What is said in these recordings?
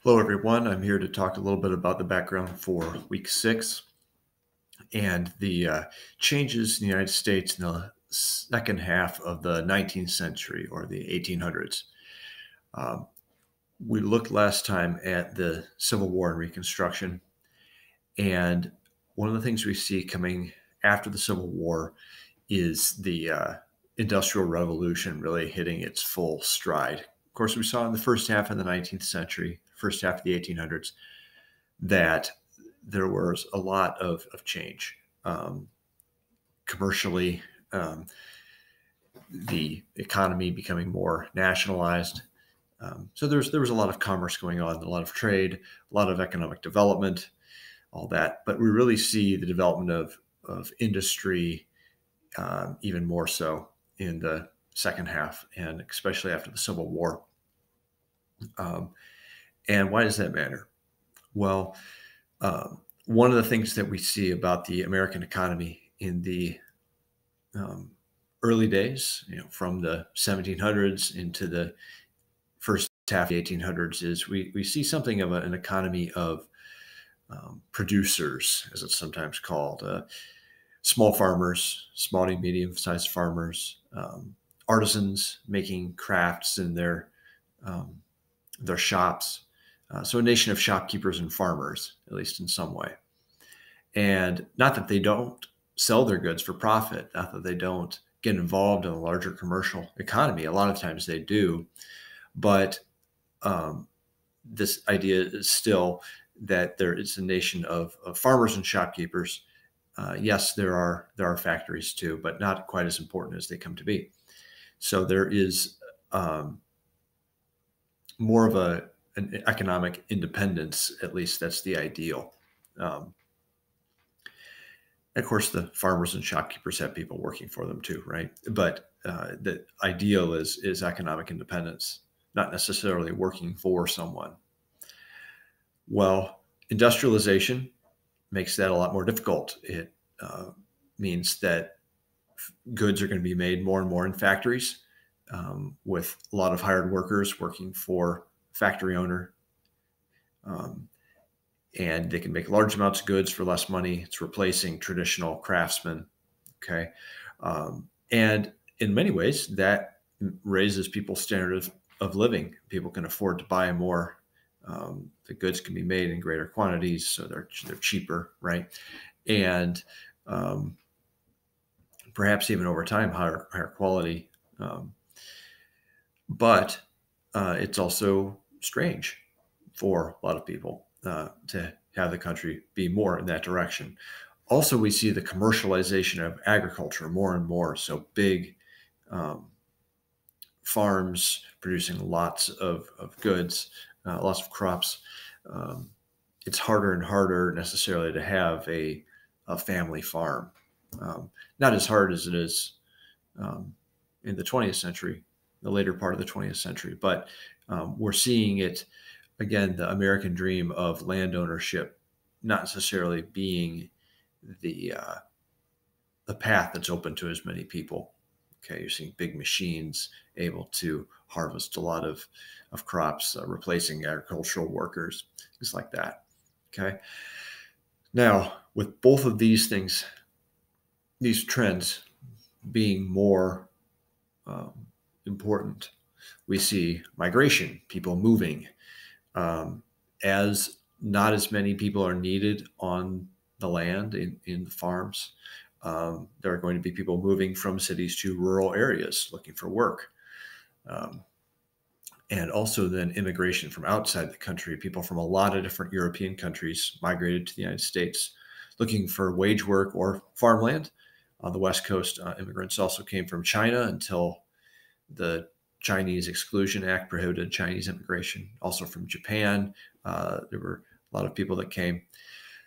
Hello, everyone. I'm here to talk a little bit about the background for week 6 and the changes in the United States in the second half of the 19th century or the 1800s. Um, we looked last time at the Civil War and Reconstruction, and one of the things we see coming after the Civil War is the Industrial Revolution really hitting its full stride. Of course, we saw in the first half of the 19th century, first half of the 1800s, that there was a lot of change. Commercially, the economy becoming more nationalized. So there was a lot of commerce going on, a lot of trade, a lot of economic development, all that. But we really see the development of industry even more so in the second half, and especially after the Civil War. And why does that matter? Well, one of the things that we see about the American economy in the um, early days, from the 1700s into the first half of the 1800s, is we see something of an economy of producers, as it's sometimes called, small farmers, small to medium-sized farmers, artisans making crafts in their shops. So a nation of shopkeepers and farmers, at least in some way. And not that they don't sell their goods for profit, not that they don't get involved in a larger commercial economy. A lot of times they do. But this idea is still that there is a nation of farmers and shopkeepers. Yes, there are factories too, but not quite as important as they come to be. So there is more of an economic independence, at least that's the ideal. Of course, the farmers and shopkeepers have people working for them too, right? But the ideal is economic independence, not necessarily working for someone. Well, industrialization makes that a lot more difficult. It means that goods are going to be made more and more in factories, with a lot of hired workers working for factory owner. And they can make large amounts of goods for less money. It's replacing traditional craftsmen. Okay. And in many ways, that raises people's standard of living. People can afford to buy more. The goods can be made in greater quantities, so they're cheaper, right? And perhaps even over time, higher quality. But it's also strange for a lot of people to have the country be more in that direction. Also, we see the commercialization of agriculture more and more. So big farms producing lots of goods, lots of crops. It's harder and harder necessarily to have a family farm. Not as hard as it is in the 20th century, the later part of the 20th century, but we're seeing it again, the American dream of land ownership not necessarily being the path that's open to as many people. Okay, you're seeing big machines able to harvest a lot of crops, replacing agricultural workers, things like that. Okay, now with both of these things, these trends being more important, we see migration, people moving. As not as many people are needed on the land in the farms, there are going to be people moving from cities to rural areas looking for work. And also then immigration from outside the country. People from a lot of different European countries migrated to the United States looking for wage work or farmland. On the West Coast, immigrants also came from China until the Chinese Exclusion Act prohibited Chinese immigration. Also from Japan, there were a lot of people that came.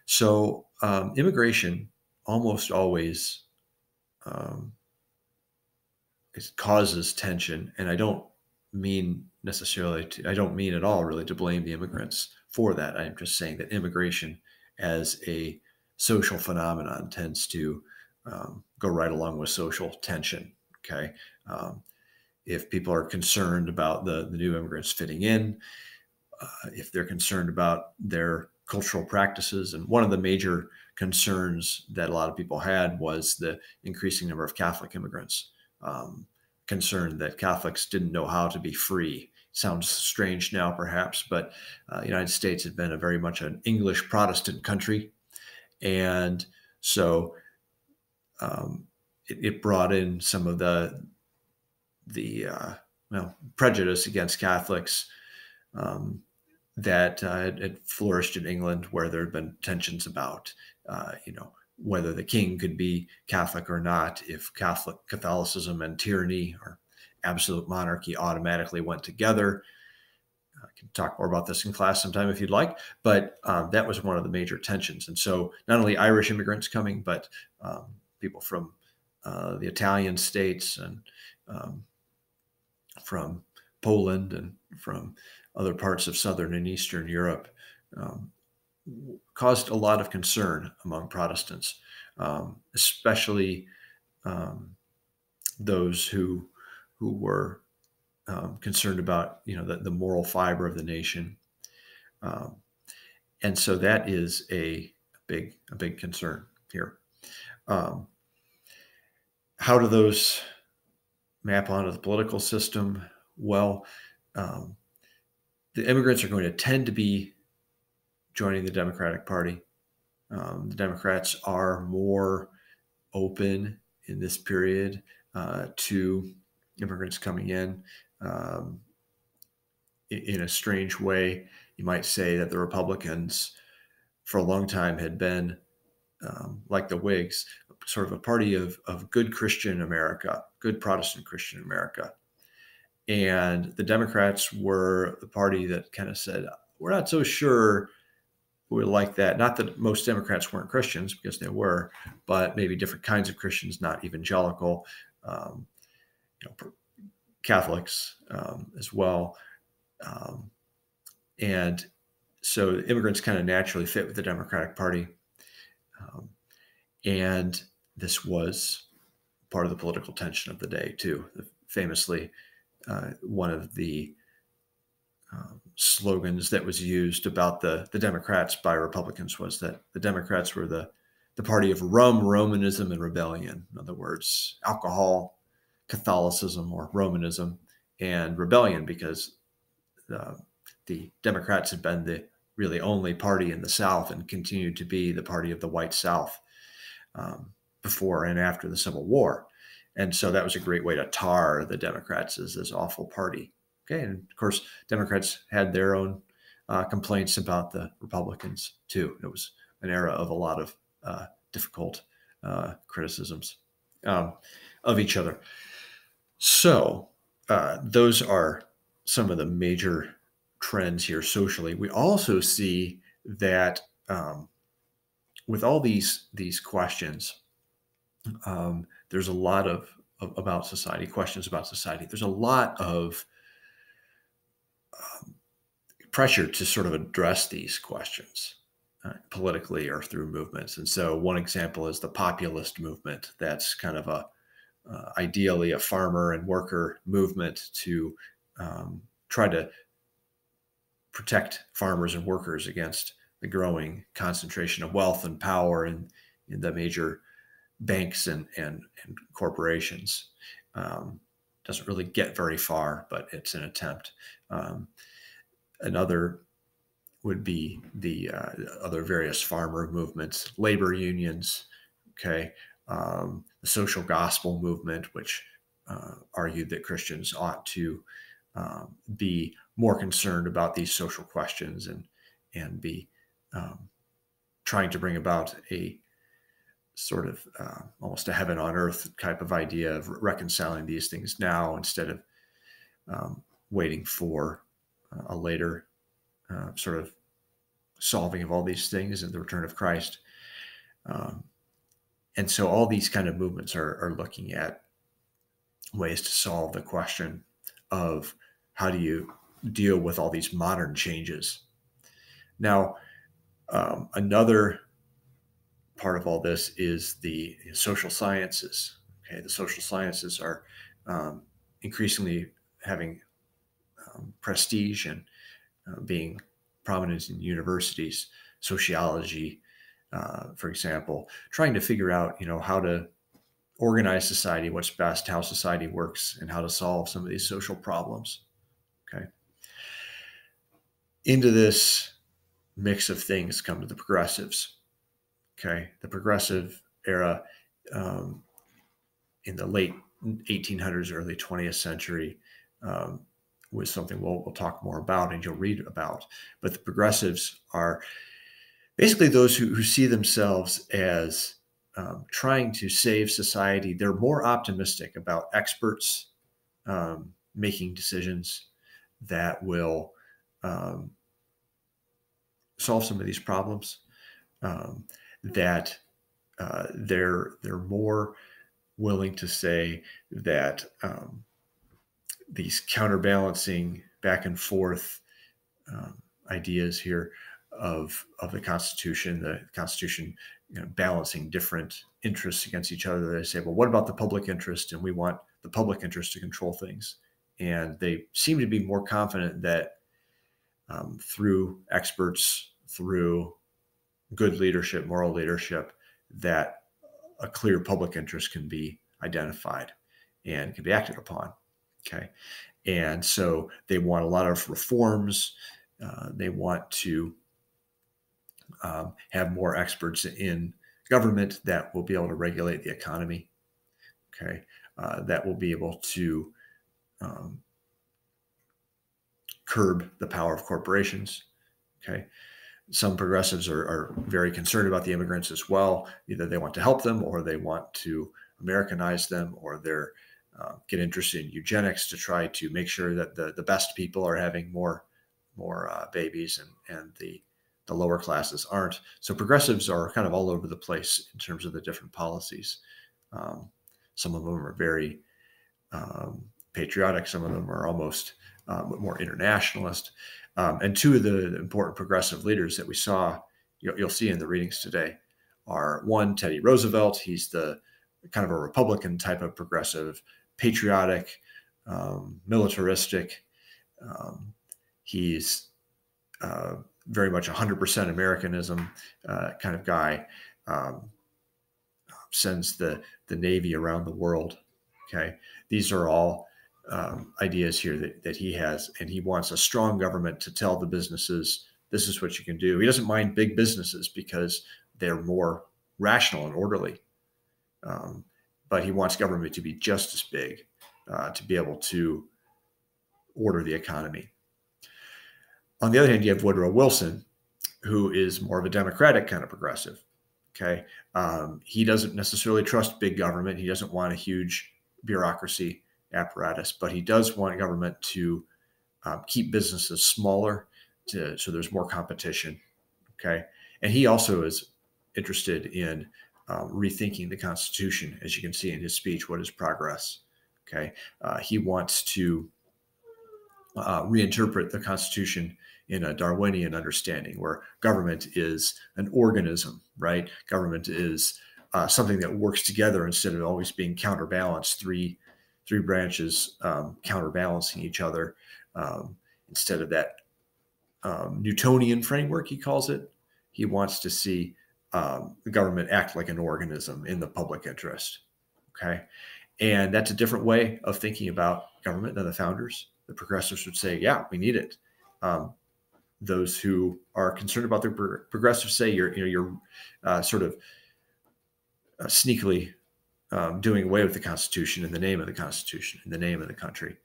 So immigration almost always it causes tension, and I don't mean at all really to blame the immigrants for that. I'm just saying that immigration as a social phenomenon tends to go right along with social tension. Okay. If people are concerned about the new immigrants fitting in, if they're concerned about their cultural practices. And one of the major concerns that a lot of people had was the increasing number of Catholic immigrants, concerned that Catholics didn't know how to be free. Sounds strange now, perhaps, but the United States had been a very much an English Protestant country. And so it brought in some of the prejudice against Catholics that had flourished in England, where there had been tensions about, whether the king could be Catholic or not, if Catholicism and tyranny or absolute monarchy automatically went together. I can talk more about this in class sometime if you'd like, but that was one of the major tensions. And so not only Irish immigrants coming, but people from the Italian states and from Poland and from other parts of Southern and Eastern Europe caused a lot of concern among Protestants, especially those who were concerned about the moral fiber of the nation, and so that is a big concern here. How do those map onto the political system? Well, the immigrants are going to tend to be joining the Democratic Party. The Democrats are more open in this period to immigrants coming in. In a strange way, you might say that the Republicans for a long time had been, like the Whigs, sort of a party of good Christian America, good Protestant Christian America. And the Democrats were the party that kind of said, we're not so sure we like that. Not that most Democrats weren't Christians, because they were, but maybe different kinds of Christians, not evangelical, Catholics as well. And so immigrants kind of naturally fit with the Democratic Party. And this was part of the political tension of the day, too. Famously, one of the slogans that was used about the Democrats by Republicans was that the Democrats were the party of rum, Romanism, and rebellion. In other words, alcohol, Catholicism, or Romanism, and rebellion, because the Democrats had been the really only party in the South and continued to be the party of the white South before and after the Civil War. And so that was a great way to tar the Democrats as this awful party. Okay, and of course, Democrats had their own complaints about the Republicans, too. It was an era of a lot of difficult criticisms of each other. So those are some of the major trends here socially. We also see that with all these questions, there's a lot of about society, questions about society. There's a lot of pressure to sort of address these questions politically or through movements. And so one example is the populist movement. That's kind of ideally a farmer and worker movement to try to protect farmers and workers against the growing concentration of wealth and power in the major banks and corporations. Doesn't really get very far, but it's an attempt. Another would be the other various farmer movements, labor unions, okay, the social gospel movement, which argued that Christians ought to be more concerned about these social questions and be trying to bring about a sort of almost a heaven on earth type of idea of reconciling these things now instead of waiting for a later sort of solving of all these things and the return of Christ. And so all these kind of movements are looking at ways to solve the question of how do you deal with all these modern changes. Now, another part of all this is the social sciences. Okay, the social sciences are increasingly having prestige and being prominent in universities, sociology, for example, trying to figure out, how to organize society, what's best, how society works, and how to solve some of these social problems. Okay. Into this mix of things come the progressives. Okay. The progressive era in the late 1800s, early 20th century was something we'll talk more about and you'll read about. But the progressives are basically those who see themselves as trying to save society. They're more optimistic about experts making decisions that will solve some of these problems. That they're more willing to say that these counterbalancing back and forth ideas here of the Constitution, balancing different interests against each other. They say, well, what about the public interest? And we want the public interest to control things. And they seem to be more confident that through experts, through good leadership, moral leadership, that a clear public interest can be identified and can be acted upon. Okay. And so they want a lot of reforms. They want to have more experts in government that will be able to regulate the economy. Okay. That will be able to curb the power of corporations. Okay. Some progressives are very concerned about the immigrants as well. Either they want to help them or they want to Americanize them, or they're get interested in eugenics to try to make sure that the best people are having more babies and the lower classes aren't. So progressives are kind of all over the place in terms of the different policies. Some of them are very patriotic. Some of them are almost more internationalist. And two of the important progressive leaders that we saw, you'll see in the readings today, are one, Teddy Roosevelt. He's the kind of a Republican type of progressive, patriotic, militaristic. He's very much 100% Americanism kind of guy. Sends the Navy around the world. Okay, these are all ideas here that he has, and he wants a strong government to tell the businesses, this is what you can do. He doesn't mind big businesses because they're more rational and orderly. But he wants government to be just as big to be able to order the economy. On the other hand, you have Woodrow Wilson, who is more of a democratic kind of progressive. Okay, he doesn't necessarily trust big government. He doesn't want a huge bureaucracy apparatus, but he does want government to keep businesses smaller, so there's more competition. Okay, and he also is interested in rethinking the Constitution, as you can see in his speech. What is progress? Okay, he wants to reinterpret the Constitution in a Darwinian understanding, where government is an organism, right? Government is something that works together instead of always being counterbalanced, three branches counterbalancing each other, instead of that Newtonian framework, he calls it. He wants to see the government act like an organism in the public interest. Okay, and that's a different way of thinking about government than the founders. The progressives would say, yeah, we need it. Those who are concerned about the progressives say you're sort of sneakily doing away with the Constitution in the name of the Constitution, in the name of the country.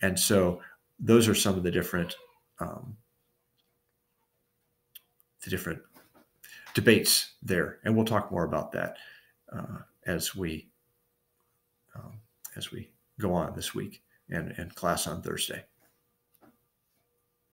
And so those are some of the different debates there, and we'll talk more about that as we go on this week and class on Thursday.